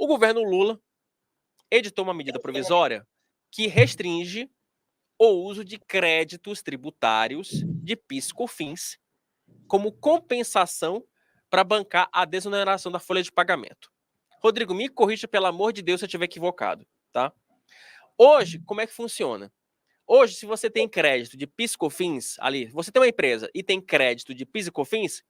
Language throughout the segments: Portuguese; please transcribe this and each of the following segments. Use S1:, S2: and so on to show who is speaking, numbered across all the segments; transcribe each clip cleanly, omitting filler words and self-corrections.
S1: O governo Lula editou uma medida provisória que restringe o uso de créditos tributários de PIS/COFINS como compensação para bancar a desoneração da folha de pagamento. Rodrigo, me corrija, pelo amor de Deus, se eu estiver equivocado, tá? Hoje, como é que funciona? Hoje, se você tem crédito de PIS/COFINS ali, você tem uma empresa e tem crédito de PIS e COFINS,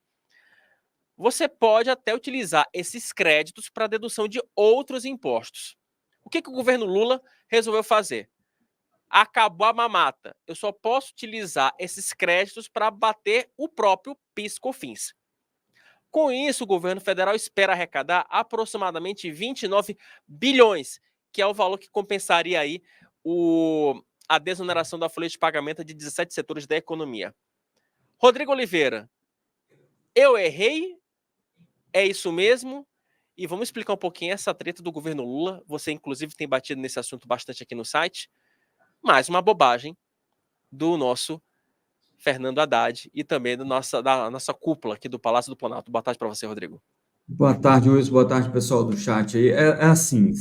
S1: você pode até utilizar esses créditos para dedução de outros impostos. O que o governo Lula resolveu fazer? Acabou a mamata. Eu só posso utilizar esses créditos para abater o próprio PIS/COFINS. Com isso, o governo federal espera arrecadar aproximadamente 29 bilhões, que é o valor que compensaria aí a desoneração da folha de pagamento de 17 setores da economia. Rodrigo Oliveira, eu errei? É isso mesmo? E vamos explicar um pouquinho essa treta do governo Lula. Você, inclusive, tem batido nesse assunto bastante aqui no site. Mais uma bobagem do nosso Fernando Haddad e também da nossa cúpula aqui do Palácio do Planalto. Boa tarde para você, Rodrigo.
S2: Boa tarde, Wilson. Boa tarde, pessoal do chat aí. É assim,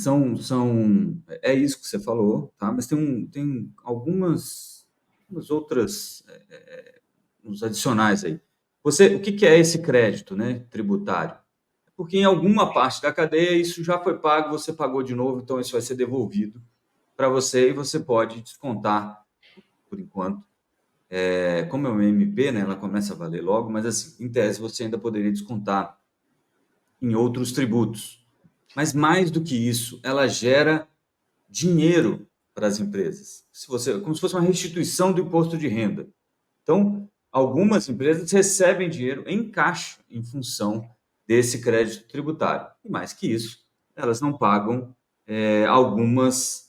S2: é isso que você falou, tá? Mas tem algumas outras, uns adicionais aí. O que é esse crédito, né, tributário? Porque em alguma parte da cadeia isso já foi pago, você pagou de novo, então isso vai ser devolvido para você e você pode descontar, por enquanto. Como é uma MP, né, ela começa a valer logo, mas assim, em tese você ainda poderia descontar em outros tributos. Mas mais do que isso, ela gera dinheiro para as empresas. Como se fosse uma restituição do imposto de renda. Então, algumas empresas recebem dinheiro em caixa em função desse crédito tributário. E mais que isso, elas não pagam alguns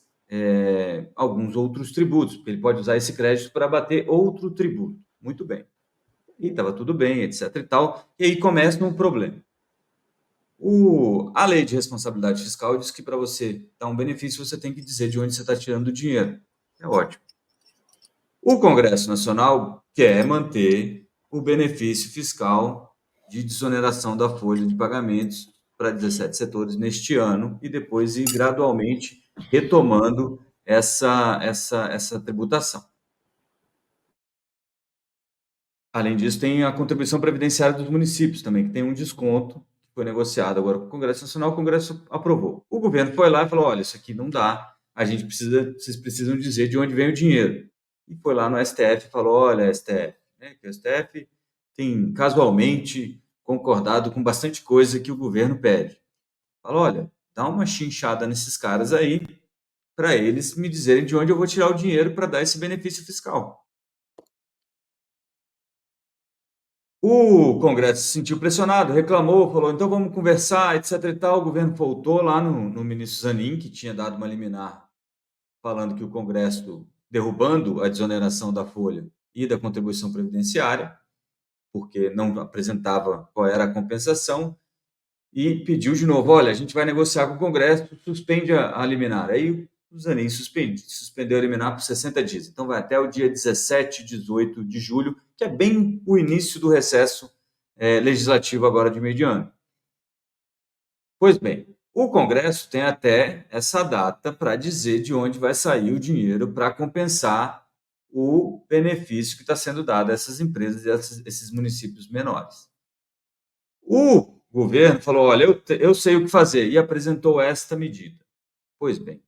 S2: outros tributos, porque ele pode usar esse crédito para abater outro tributo. Muito bem. E estava tudo bem, etc. e tal. E aí começa um problema. A lei de responsabilidade fiscal diz que para você dar um benefício, você tem que dizer de onde você está tirando o dinheiro. É ótimo. O Congresso Nacional quer manter o benefício fiscal de desoneração da folha de pagamentos para 17 setores neste ano e depois ir gradualmente retomando essa tributação. Além disso, tem a contribuição previdenciária dos municípios também, que tem um desconto que foi negociado agora com o Congresso Nacional, o Congresso aprovou. O governo foi lá e falou, olha, isso aqui não dá, vocês precisam dizer de onde vem o dinheiro. E foi lá no STF e falou, olha, STF, né, que o STF tem casualmente concordado com bastante coisa que o governo pede. Falou, olha, dá uma chinchada nesses caras aí, para eles me dizerem de onde eu vou tirar o dinheiro para dar esse benefício fiscal. O Congresso se sentiu pressionado, reclamou, falou, então vamos conversar, etc. e tal. O governo voltou lá no ministro Zanin, que tinha dado uma liminar falando que o Congresso, derrubando a desoneração da folha e da contribuição previdenciária, porque não apresentava qual era a compensação, e pediu de novo, olha, a gente vai negociar com o Congresso, suspende a liminar. Aí o Zanin suspendeu a liminar por 60 dias. Então vai até o dia 17, 18 de julho, que é bem o início do recesso legislativo agora de meio de ano. Pois bem, o Congresso tem até essa data para dizer de onde vai sair o dinheiro para compensar o benefício que está sendo dado a essas empresas e esses municípios menores. O governo falou, olha, eu sei o que fazer, e apresentou esta medida. Pois bem,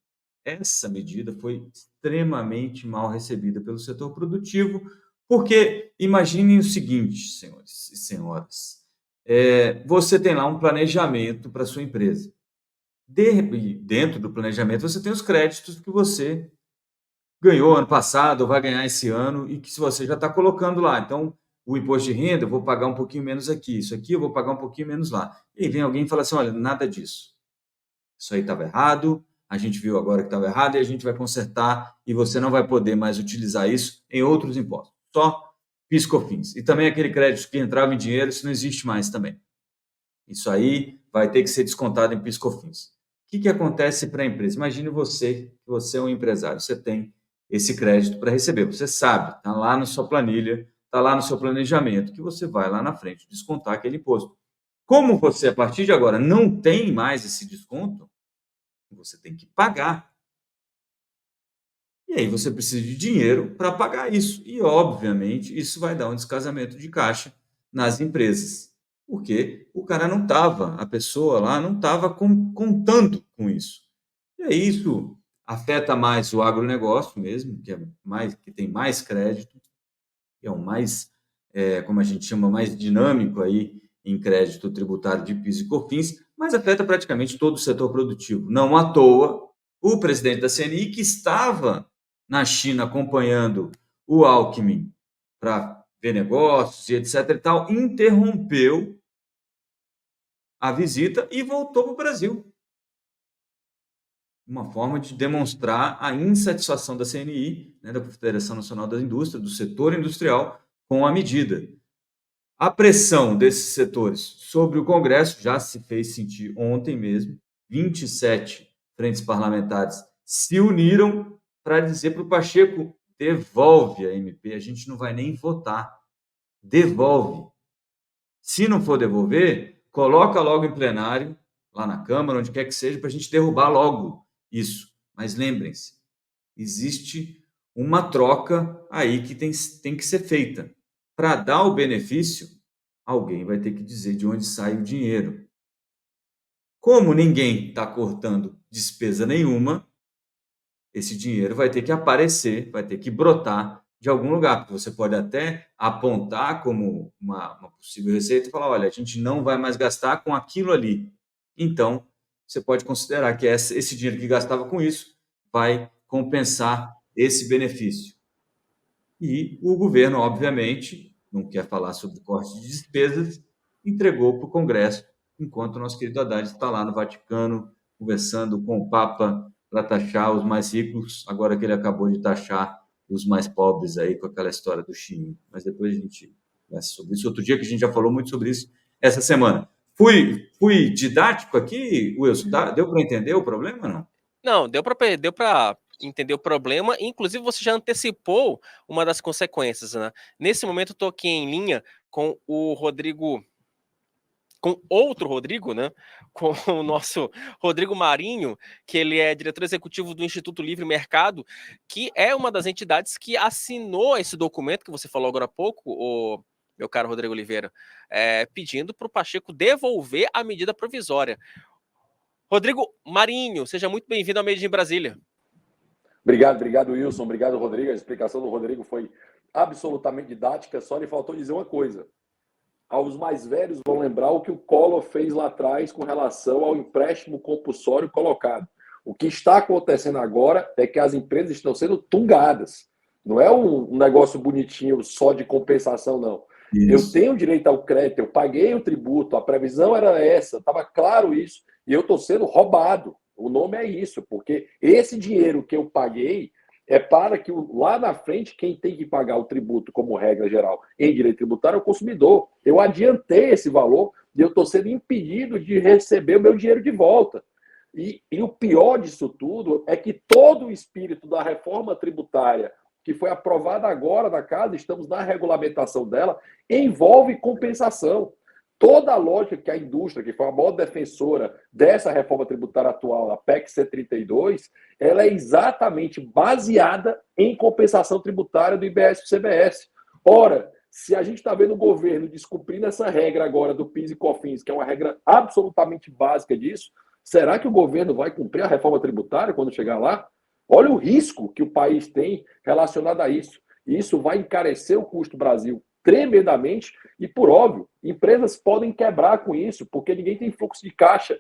S2: essa medida foi extremamente mal recebida pelo setor produtivo, porque imaginem o seguinte, senhores e senhoras, você tem lá um planejamento para a sua empresa. Dentro do planejamento, você tem os créditos que você ganhou ano passado, ou vai ganhar esse ano, e que se você já está colocando lá. Então, o imposto de renda, eu vou pagar um pouquinho menos aqui, isso aqui eu vou pagar um pouquinho menos lá. E vem alguém e fala assim, olha, nada disso. Isso aí estava errado, a gente viu agora que estava errado e a gente vai consertar e você não vai poder mais utilizar isso em outros impostos. Só PIS/COFINS. E também aquele crédito que entrava em dinheiro, isso não existe mais também. Isso aí vai ter que ser descontado em PIS/COFINS. O que acontece para a empresa? Imagine você é um empresário, você tem esse crédito para receber. Você sabe, está lá na sua planilha, está lá no seu planejamento, que você vai lá na frente descontar aquele imposto. Como você, a partir de agora, não tem mais esse desconto, você tem que pagar. E aí você precisa de dinheiro para pagar isso. E, obviamente, isso vai dar um descasamento de caixa nas empresas, porque o cara não estava, a pessoa lá não estava contando com isso. E aí isso afeta mais o agronegócio mesmo, que tem mais crédito, que é o mais, como a gente chama, mais dinâmico aí em crédito tributário de PIS e COFINS, mas afeta praticamente todo o setor produtivo. Não à toa, o presidente da CNI, que estava na China acompanhando o Alckmin para ver negócios e etc e tal, interrompeu a visita e voltou para o Brasil. Uma forma de demonstrar a insatisfação da CNI, né, da Confederação Nacional da Indústria, do setor industrial, com a medida. A pressão desses setores sobre o Congresso já se fez sentir ontem mesmo. 27 frentes parlamentares se uniram para dizer para o Pacheco: devolve a MP, a gente não vai nem votar. Devolve. Se não for devolver, coloca logo em plenário, lá na Câmara, onde quer que seja, para a gente derrubar logo isso. Mas lembrem-se, existe uma troca aí que tem que ser feita. Para dar o benefício, alguém vai ter que dizer de onde sai o dinheiro. Como ninguém está cortando despesa nenhuma, esse dinheiro vai ter que aparecer, vai ter que brotar de algum lugar, porque você pode até apontar como uma possível receita e falar: olha, a gente não vai mais gastar com aquilo ali. Então, você pode considerar que esse dinheiro que gastava com isso vai compensar esse benefício. E o governo, obviamente, não quer falar sobre corte de despesas, entregou para o Congresso, enquanto o nosso querido Haddad está lá no Vaticano, conversando com o Papa para taxar os mais ricos, agora que ele acabou de taxar os mais pobres aí com aquela história do Xingu. Mas depois a gente conversa sobre isso. Outro dia que a gente já falou muito sobre isso essa semana. Fui didático aqui, Wilson? Deu para entender o problema, não?
S1: Não, deu para entender o problema. Inclusive, você já antecipou uma das consequências, né? Nesse momento, eu estou aqui em linha com o Rodrigo, com outro Rodrigo, né? Com o nosso Rodrigo Marinho, que ele é diretor executivo do Instituto Livre Mercado, que é uma das entidades que assinou esse documento que você falou agora há pouco, o meu caro Rodrigo Oliveira, pedindo para o Pacheco devolver a medida provisória. Rodrigo Marinho, seja muito bem-vindo ao Made in Brasília.
S3: Obrigado, Wilson. Obrigado, Rodrigo. A explicação do Rodrigo foi absolutamente didática. Só lhe faltou dizer uma coisa. Aos mais velhos vão lembrar o que o Collor fez lá atrás com relação ao empréstimo compulsório colocado. O que está acontecendo agora é que as empresas estão sendo tungadas. Não é um negócio bonitinho só de compensação, não. Isso. Eu tenho direito ao crédito, eu paguei o tributo, a previsão era essa, estava claro isso, e eu estou sendo roubado. O nome é isso, porque esse dinheiro que eu paguei é para que lá na frente quem tem que pagar o tributo, como regra geral, em direito tributário é o consumidor. Eu adiantei esse valor e eu estou sendo impedido de receber o meu dinheiro de volta. E o pior disso tudo é que todo o espírito da reforma tributária que foi aprovada agora na casa, estamos na regulamentação dela, envolve compensação. Toda a lógica que a indústria, que foi a maior defensora dessa reforma tributária atual, a PEC C32, ela é exatamente baseada em compensação tributária do IBS e do CBS. Ora, se a gente está vendo o governo descumprindo essa regra agora do PIS e COFINS, que é uma regra absolutamente básica disso, será que o governo vai cumprir a reforma tributária quando chegar lá? Olha o risco que o país tem relacionado a isso. E isso vai encarecer o custo do Brasil tremendamente e, por óbvio, empresas podem quebrar com isso, porque ninguém tem fluxo de caixa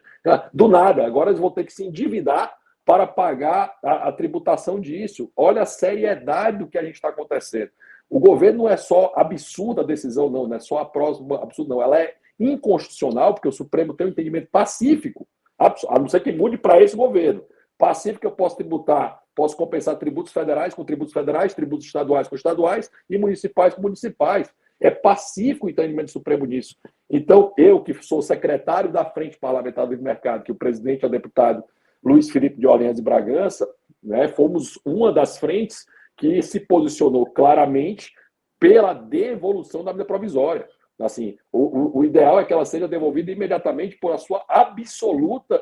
S3: do nada. Agora eles vão ter que se endividar para pagar a tributação disso. Olha a seriedade do que a gente está acontecendo. O governo não é só absurda a decisão, não é só a próxima absurda, não. Ela é inconstitucional, porque o Supremo tem um entendimento pacífico, a não ser que mude para esse governo. Pacífico, eu posso tributar, posso compensar tributos federais com tributos federais, tributos estaduais com estaduais e municipais com municipais. É pacífico o entendimento do Supremo nisso. Então, eu, que sou secretário da Frente Parlamentar do Livre Mercado, que o presidente é o deputado Luiz Felipe de Orleans e Bragança, né, fomos uma das frentes que se posicionou claramente pela devolução da medida provisória. Assim, o ideal é que ela seja devolvida imediatamente por a sua absoluta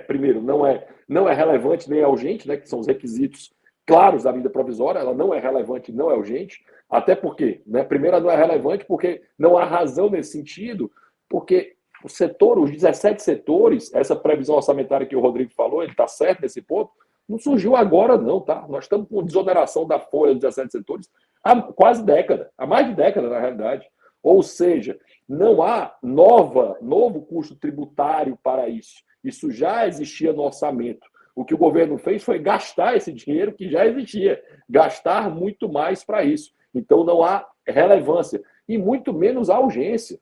S3: Primeiro, não é relevante nem é urgente, né, que são os requisitos claros da medida provisória, ela não é relevante, não é urgente, até porque, né, primeiro, ela não é relevante porque não há razão nesse sentido, porque o setor, os 17 setores, essa previsão orçamentária que o Rodrigo falou, ele está certo nesse ponto, não surgiu agora não, tá? Nós estamos com desoneração da folha dos 17 setores há quase década, há mais de década, na realidade. Ou seja, não há novo custo tributário para isso. Isso já existia no orçamento. O que o governo fez foi gastar esse dinheiro que já existia, gastar muito mais para isso. Então não há relevância e muito menos a urgência,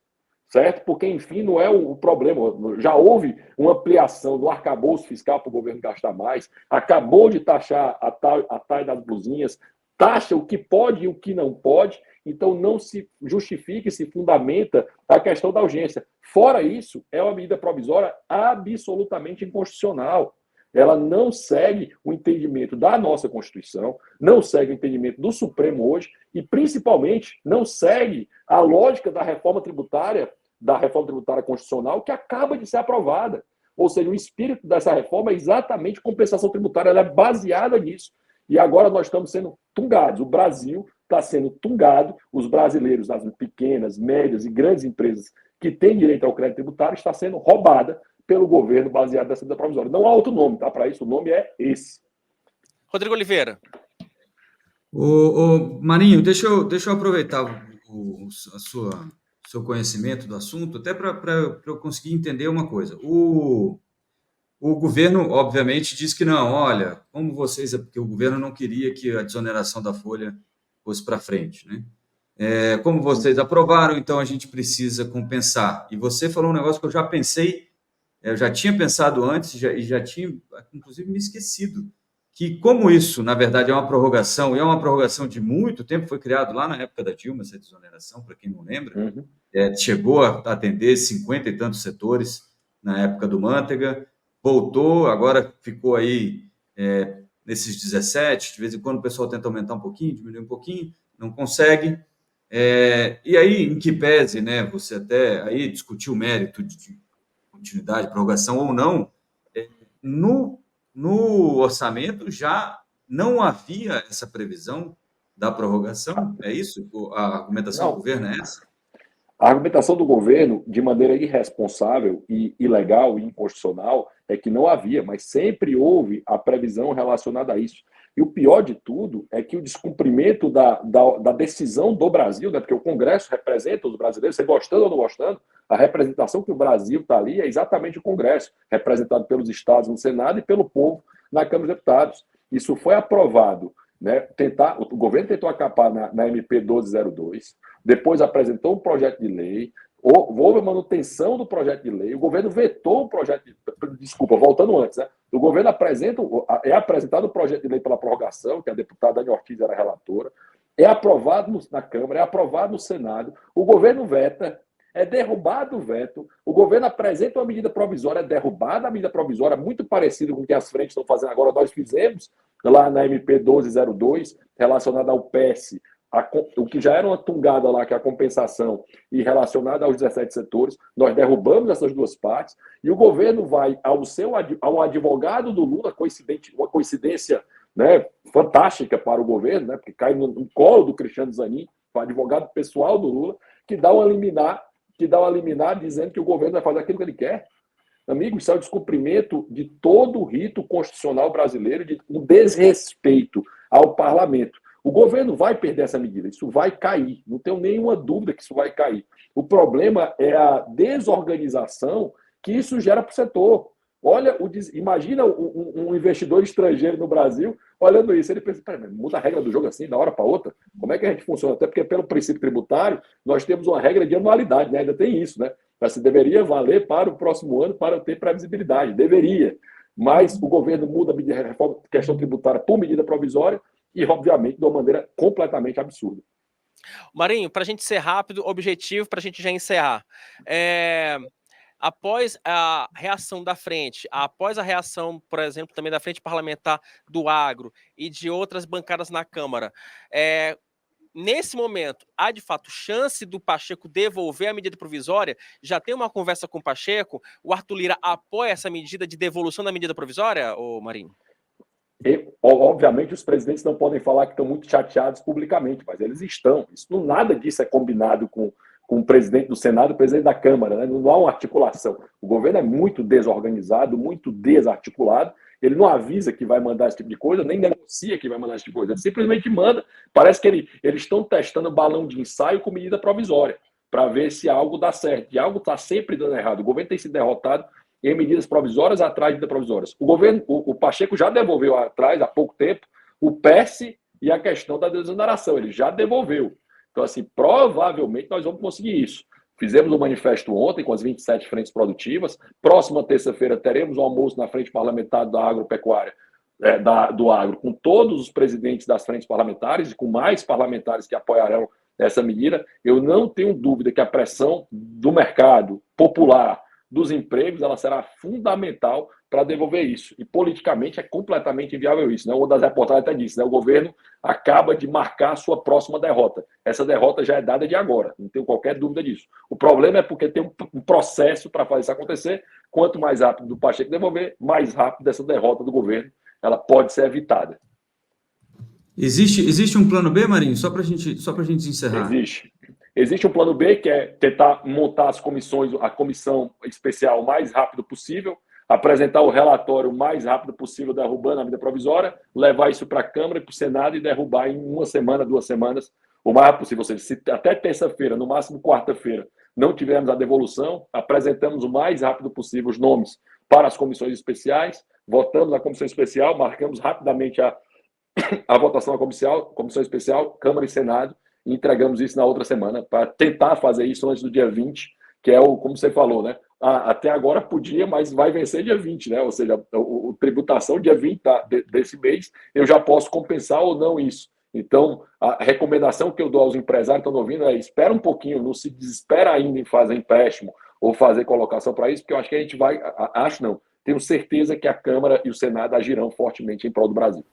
S3: certo? Porque, enfim, não é o problema. Já houve uma ampliação do arcabouço fiscal para o governo gastar mais, acabou de taxar a taxa das blusinhas, taxa o que pode e o que não pode, então não se justifica e se fundamenta a questão da urgência. Fora isso, é uma medida provisória absolutamente inconstitucional. Ela não segue o entendimento da nossa Constituição, não segue o entendimento do Supremo hoje e, principalmente, não segue a lógica da reforma tributária constitucional que acaba de ser aprovada. Ou seja, o espírito dessa reforma é exatamente compensação tributária, ela é baseada nisso. E agora nós estamos sendo tungados. O Brasil está sendo tungado, os brasileiros, as pequenas, médias e grandes empresas que têm direito ao crédito tributário, está sendo roubada pelo governo baseado nessa medida provisória. Não há outro nome, tá? Para isso, o nome é esse.
S1: Rodrigo Oliveira.
S2: Marinho, deixa eu aproveitar seu conhecimento do assunto, até para eu conseguir entender uma coisa. O governo, obviamente, diz que não, olha, como vocês, porque o governo não queria que a desoneração da folha fosse para frente, né? Como vocês aprovaram, então a gente precisa compensar. E você falou um negócio que eu já pensei, eu já tinha pensado antes e já tinha, inclusive, me esquecido, que como isso, na verdade, é uma prorrogação, e é uma prorrogação de muito tempo, foi criado lá na época da Dilma, essa desoneração, para quem não lembra, chegou a atender 50 e tantos setores na época do Mantega, voltou, agora ficou aí nesses 17, de vez em quando o pessoal tenta aumentar um pouquinho, diminuir um pouquinho, não consegue. E aí, em que pese, né, você até aí discutiu o mérito de continuidade, prorrogação ou não, no orçamento já não havia essa previsão da prorrogação? É isso? A argumentação do governo é essa?
S3: A argumentação do governo, de maneira irresponsável e ilegal e inconstitucional, é que não havia, mas sempre houve a previsão relacionada a isso. E o pior de tudo é que o descumprimento da decisão do Brasil, né, porque o Congresso representa os brasileiros, você gostando ou não gostando, a representação que o Brasil está ali é exatamente o Congresso, representado pelos estados no Senado e pelo povo na Câmara dos Deputados. Isso foi aprovado. Né, o governo tentou acapar na MP 1202, depois apresentou um projeto de lei, houve a manutenção do projeto de lei, o governo vetou o projeto de... Desculpa, voltando antes, né? O governo é apresentado o projeto de lei pela prorrogação, que a deputada Dani Ortiz era relatora, é aprovado na Câmara, é aprovado no Senado, o governo veta, é derrubado o veto, o governo apresenta uma medida provisória, é derrubada a medida provisória, muito parecida com o que as frentes estão fazendo agora, nós fizemos lá na MP 1202, relacionada ao PES, o que já era uma tungada lá, que é a compensação, e relacionada aos 17 setores, nós derrubamos essas duas partes, e o governo vai ao advogado do Lula, uma coincidência, né, fantástica para o governo, né, porque cai no colo do Cristiano Zanin, o advogado pessoal do Lula, que dá uma liminar dizendo que o governo vai fazer aquilo que ele quer. Amigo, isso é o descumprimento de todo o rito constitucional brasileiro, de um desrespeito ao parlamento. O governo vai perder essa medida, isso vai cair, não tenho nenhuma dúvida que isso vai cair. O problema é a desorganização que isso gera para o setor. Olha, imagina um investidor estrangeiro no Brasil olhando isso, ele pensa, muda a regra do jogo assim, da hora para outra? Como é que a gente funciona? Até porque, pelo princípio tributário, nós temos uma regra de anualidade, né? Ainda tem isso, né? Mas deveria valer para o próximo ano para ter previsibilidade, deveria. Mas o governo muda a reforma, questão tributária por medida provisória e, obviamente, de uma maneira completamente absurda.
S1: Marinho, para a gente ser rápido, objetivo para a gente já encerrar. Após a reação da frente, após a reação, por exemplo, também da frente parlamentar do agro e de outras bancadas na Câmara, nesse momento, há de fato chance do Pacheco devolver a medida provisória? Já tem uma conversa com o Pacheco? O Arthur Lira apoia essa medida de devolução da medida provisória, ô Marinho?
S3: Obviamente, os presidentes não podem falar que estão muito chateados publicamente, mas eles estão. Nada disso é combinado com o presidente do Senado e o presidente da Câmara, né? Não há uma articulação. O governo é muito desorganizado, muito desarticulado. Ele não avisa que vai mandar esse tipo de coisa, nem negocia que vai mandar esse tipo de coisa. Ele simplesmente manda. Parece que eles estão testando balão de ensaio com medida provisória, para ver se algo dá certo. E algo está sempre dando errado. O governo tem sido derrotado em medidas provisórias atrás de medidas provisórias. O Pacheco já devolveu atrás, há pouco tempo, o PES e a questão da desoneração. Ele já devolveu. Então, assim, provavelmente nós vamos conseguir isso. Fizemos um manifesto ontem com as 27 frentes produtivas. Próxima terça-feira teremos um almoço na frente parlamentar da agropecuária, do agro, com todos os presidentes das frentes parlamentares e com mais parlamentares que apoiarão essa medida. Eu não tenho dúvida que a pressão do mercado popular, dos empregos, ela será fundamental para devolver isso. E politicamente é completamente inviável isso. Né? Uma das reportagens até disse, né? O governo acaba de marcar a sua próxima derrota. Essa derrota já é dada de agora, não tenho qualquer dúvida disso. O problema é porque tem um processo para fazer isso acontecer. Quanto mais rápido o Pacheco devolver, mais rápido essa derrota do governo ela pode ser evitada.
S2: Existe um plano B, Marinho? Só para a gente encerrar.
S3: Existe um plano B, que é tentar montar a comissão especial o mais rápido possível, apresentar o relatório o mais rápido possível, derrubando a medida provisória, levar isso para a Câmara e para o Senado e derrubar em 1 semana, 2 semanas, o mais rápido possível. Ou seja, se até terça-feira, no máximo quarta-feira, não tivermos a devolução, apresentamos o mais rápido possível os nomes para as comissões especiais, votamos na comissão especial, marcamos rapidamente a votação na comissão especial, Câmara e Senado, e entregamos isso na outra semana, para tentar fazer isso antes do dia 20, que é como você falou, né? Até agora podia, mas vai vencer dia 20, né? Ou seja, a tributação dia 20 desse mês, eu já posso compensar ou não isso. Então, a recomendação que eu dou aos empresários que estão ouvindo é: espera um pouquinho, não se desespera ainda em fazer empréstimo ou fazer colocação para isso, porque eu acho que a gente vai, tenho certeza que a Câmara e o Senado agirão fortemente em prol do Brasil.